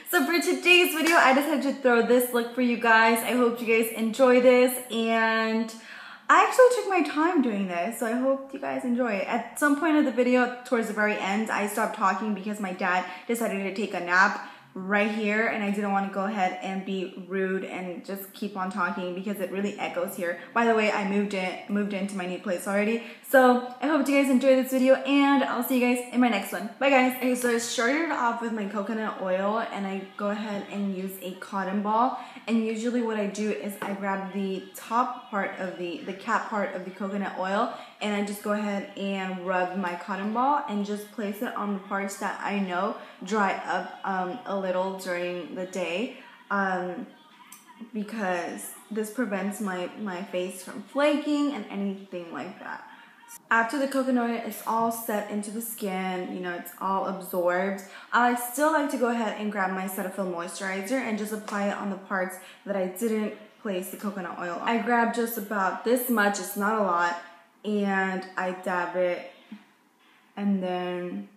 So for today's video, I decided to throw this look for you guys. I hope you guys enjoy this, and I actually took my time doing this, so I hope you guys enjoy it. At some point of the video, towards the very end, I stopped talking because my dad decided to take a nap right here, and I didn't want to go ahead and be rude and just keep on talking because it really echoes here. By the way, I moved into my new place already, so I hope you guys enjoy this video, and I'll see you guys in my next one. Bye guys. Okay, so I started off with my coconut oil, and I go ahead and use a cotton ball, and usually what I do is I grab the top part of the cap part of the coconut oil, and I just go ahead and rub my cotton ball and just place it on the parts that I know dry up a little during the day, because this prevents my face from flaking and anything like that. After the coconut oil is all set into the skin, you know, it's all absorbed, I still like to go ahead and grab my Cetaphil moisturizer and just apply it on the parts that I didn't place the coconut oil on. I grab just about this much, it's not a lot, and I dab it and then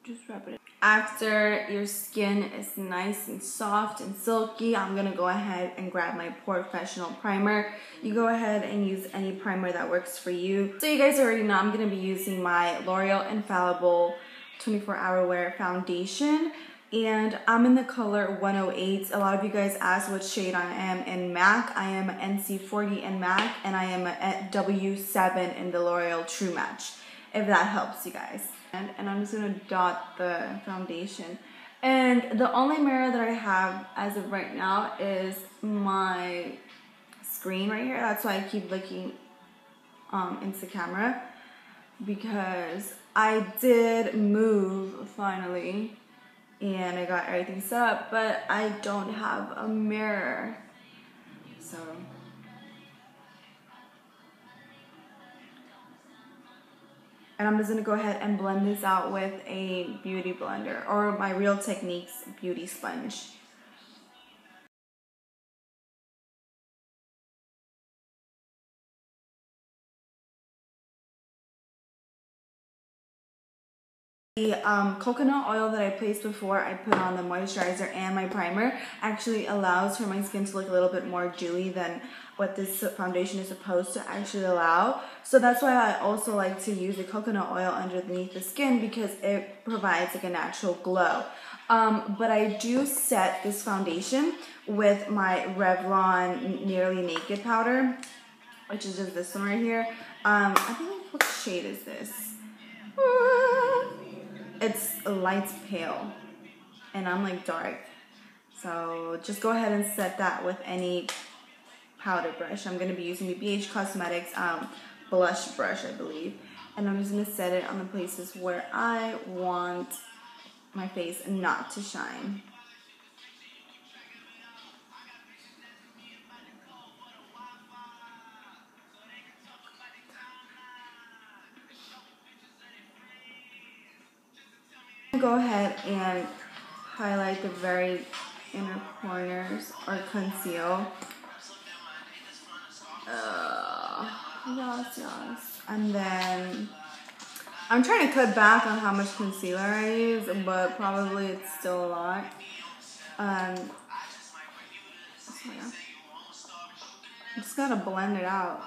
just rub it in. After your skin is nice and soft and silky, I'm gonna go ahead and grab my Porefessional primer. You go ahead and use any primer that works for you. So you guys already know I'm gonna be using my L'Oreal Infallible 24-Hour Wear Foundation, and I'm in the color 108. A lot of you guys asked what shade I am in MAC. I am NC40 in MAC, and I am at W7 in the L'Oreal True Match, if that helps you guys. And I'm just gonna dot the foundation. And the only mirror that I have as of right now is my screen right here. That's why I keep looking into the camera, because I did move finally and I got everything set up, but I don't have a mirror. So and I'm just gonna go ahead and blend this out with a beauty blender or my Real Techniques beauty sponge. The coconut oil that I placed before I put on the moisturizer and my primer actually allows for my skin to look a little bit more dewy than what this foundation is supposed to actually allow. So that's why I also like to use the coconut oil underneath the skin, because it provides like a natural glow. But I do set this foundation with my Revlon Nearly Naked Powder, which is just this one right here. I think, what shade is this? It's light pale, and I'm like dark. So just go ahead and set that with any powder brush. I'm going to be using the BhCosmetics blush brush, I believe. And I'm just going to set it on the places where I want my face not to shine. Go ahead and highlight the very inner corners or conceal. Yes. And then I'm trying to cut back on how much concealer I use, but probably it's still a lot. So yeah. I just gotta blend it out.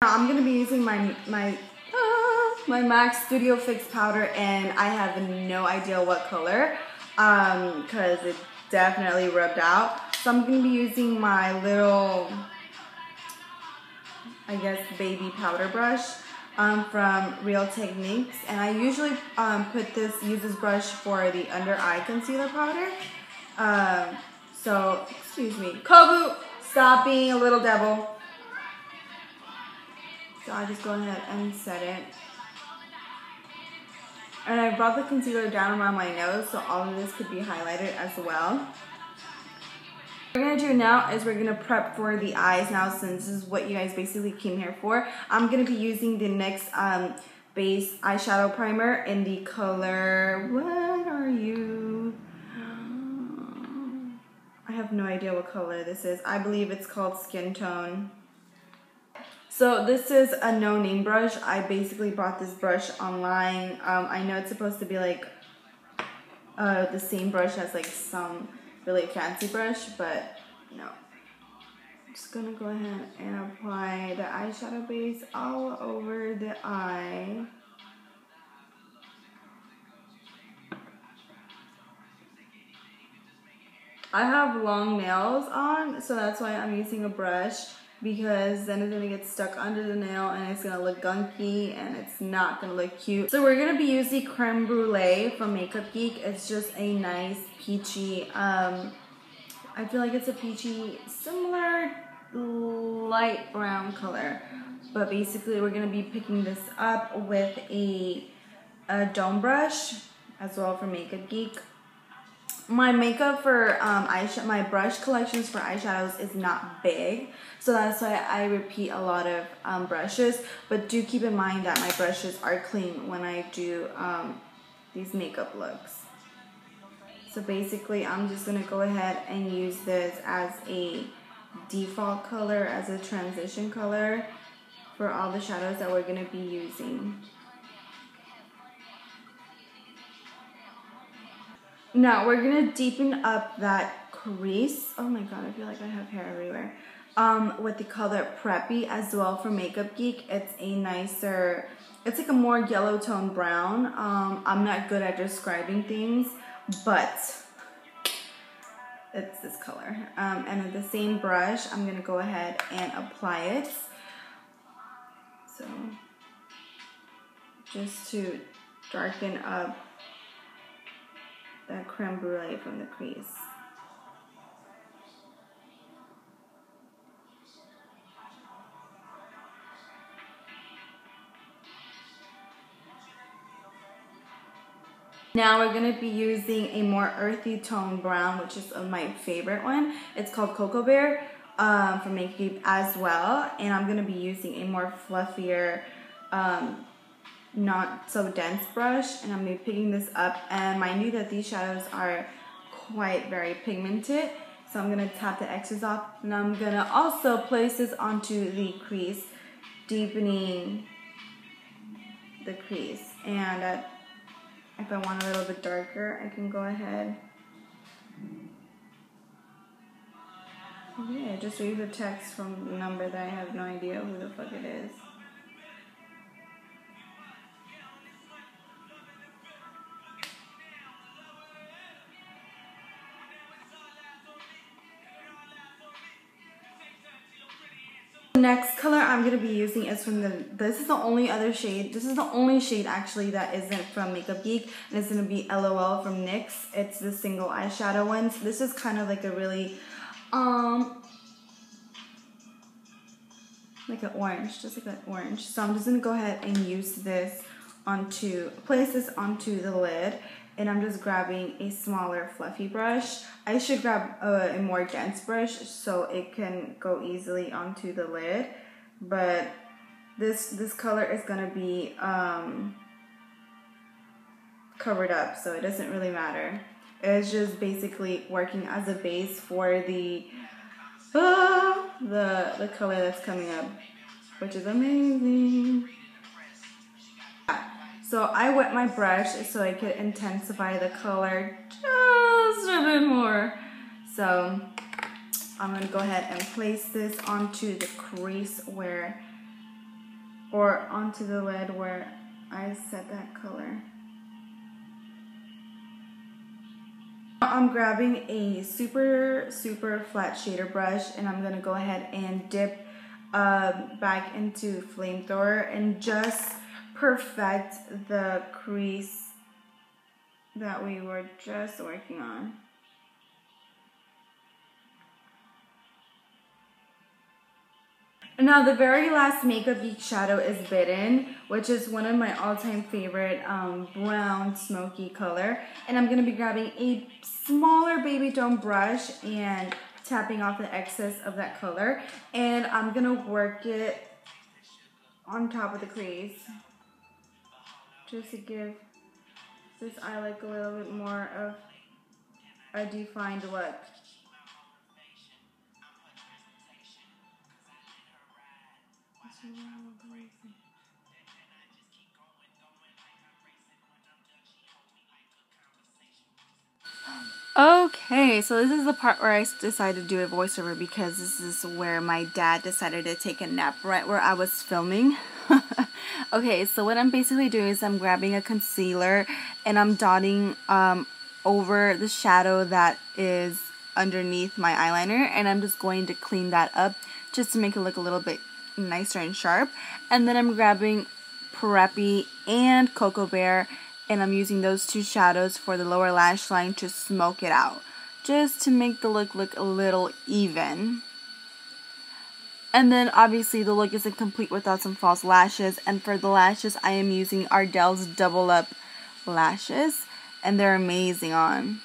I'm gonna be using my MAC Studio Fix powder, and I have no idea what color, because it definitely rubbed out. So I'm gonna be using my little, I guess, baby powder brush from Real Techniques, and I usually use this brush for the under eye concealer powder. So excuse me, Kobu, stop being a little devil. So I just go ahead and set it. And I brought the concealer down around my nose, so all of this could be highlighted as well. What we're gonna do now is we're gonna prep for the eyes now, since this is what you guys basically came here for. I'm gonna be using the NYX base eyeshadow primer in the color, what are you? I idea what color this is. I believe it's called Skin Tone. So this is a no-name brush. I basically bought this brush online. I know it's supposed to be like the same brush as like some really fancy brush, but no. I'm just gonna go ahead and apply the eyeshadow base all over the eye. I have long nails on, so that's why I'm using a brush, because then it's gonna get stuck under the nail and it's gonna look gunky and it's not gonna look cute. So we're gonna be using Creme Brûlée from Makeup Geek. It's just a nice peachy, I feel like it's a peachy, similar light brown color. But basically we're gonna be picking this up with a dome brush as well from Makeup Geek. My makeup for my brush collections for eyeshadows is not big, so that's why I repeat a lot of brushes, but do keep in mind that my brushes are clean when I do these makeup looks. So basically I'm just going to go ahead and use this as a default color, as a transition color for all the shadows that we're going to be using. Now we're gonna deepen up that crease. Oh my god, I feel like I have hair everywhere. With the color Preppy as well from Makeup Geek. It's a nicer, it's like a more yellow tone brown. I'm not good at describing things, but it's this color. And with the same brush, I'm gonna go ahead and apply it. So just to darken up that creme brulee from the crease. Now we're going to be using a more earthy tone brown, which is my favorite one. It's called Cocoa Bear from Makeup Geek as well. And I'm going to be using a more fluffier, not so dense brush, and I'm going to be picking this up. And mind you that these shadows are quite very pigmented, so I'm going to tap the excess off, and I'm going to also place this onto the crease, deepening the crease. And if I want a little bit darker, I can go ahead. Okay, just read the text from the number that I have no idea who the fuck it is. The next color I'm going to be using is from this is the only other shade, this is the only shade actually that isn't from Makeup Geek, and it's going to be LOL from NYX. It's the single eyeshadow ones. This is kind of like a really, like an orange, just like an orange. So I'm just going to go ahead and use this place this onto the lid. And I'm just grabbing a smaller fluffy brush. I should grab a more dense brush so it can go easily onto the lid. But this color is gonna be covered up, so it doesn't really matter. It's just basically working as a base for the color that's coming up, which is amazing. So I wet my brush so I could intensify the color just a bit more. So I'm going to go ahead and place this onto the crease or onto the lid where I set that color. I'm grabbing a super flat shader brush, and I'm going to go ahead and dip back into Flamethrower and just perfect the crease that we were just working on. Now the very last Makeup Geek shadow is Bitten, which is one of my all-time favorite brown smoky color, and I'm going to be grabbing a smaller baby tone brush and tapping off the excess of that color, and I'm going to work it on top of the crease, just to give this eye like a little bit more of a defined look. Okay, so this is the part where I decided to do a voiceover because this is where my dad decided to take a nap right where I was filming. Okay, so what I'm basically doing is I'm grabbing a concealer and I'm dotting over the shadow that is underneath my eyeliner, and I'm just going to clean that up just to make it look a little bit nicer and sharp. And then I'm grabbing Preppy and Cocoa Bear, and I'm using those two shadows for the lower lash line to smoke it out, just to make the look a little even. And then obviously the look isn't complete without some false lashes, and for the lashes I am using Ardell's Double Up lashes, and they're amazing on.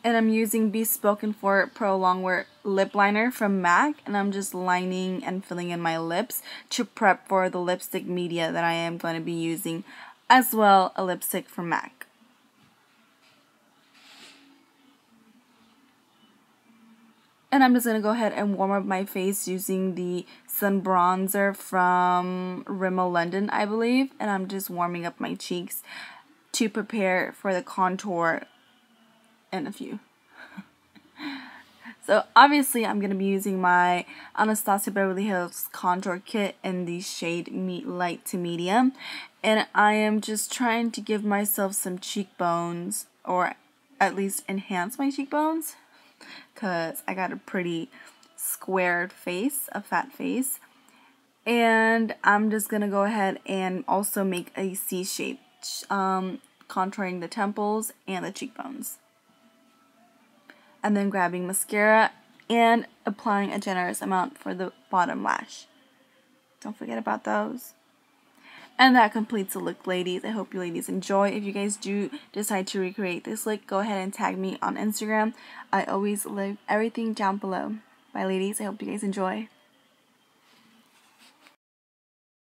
And I'm using Bespoken for Pro Longwear Lip Liner from MAC, and I'm just lining and filling in my lips to prep for the lipstick media that I am going to be using, as well a lipstick from MAC. And I'm just going to go ahead and warm up my face using the Sun Bronzer from Rimmel London, I believe, and I'm just warming up my cheeks to prepare for the contour in a few. So obviously I'm going to be using my Anastasia Beverly Hills Contour Kit in the shade Light to Medium. And I am just trying to give myself some cheekbones, or at least enhance my cheekbones, because I got a pretty squared face, a fat face. And I'm just going to go ahead and also make a C shape, contouring the temples and the cheekbones. And then grabbing mascara and applying a generous amount for the bottom lash. Don't forget about those. And that completes the look, ladies. I hope you ladies enjoy. If you guys do decide to recreate this look, go ahead and tag me on Instagram. I always leave everything down below. Bye, ladies. I hope you guys enjoy.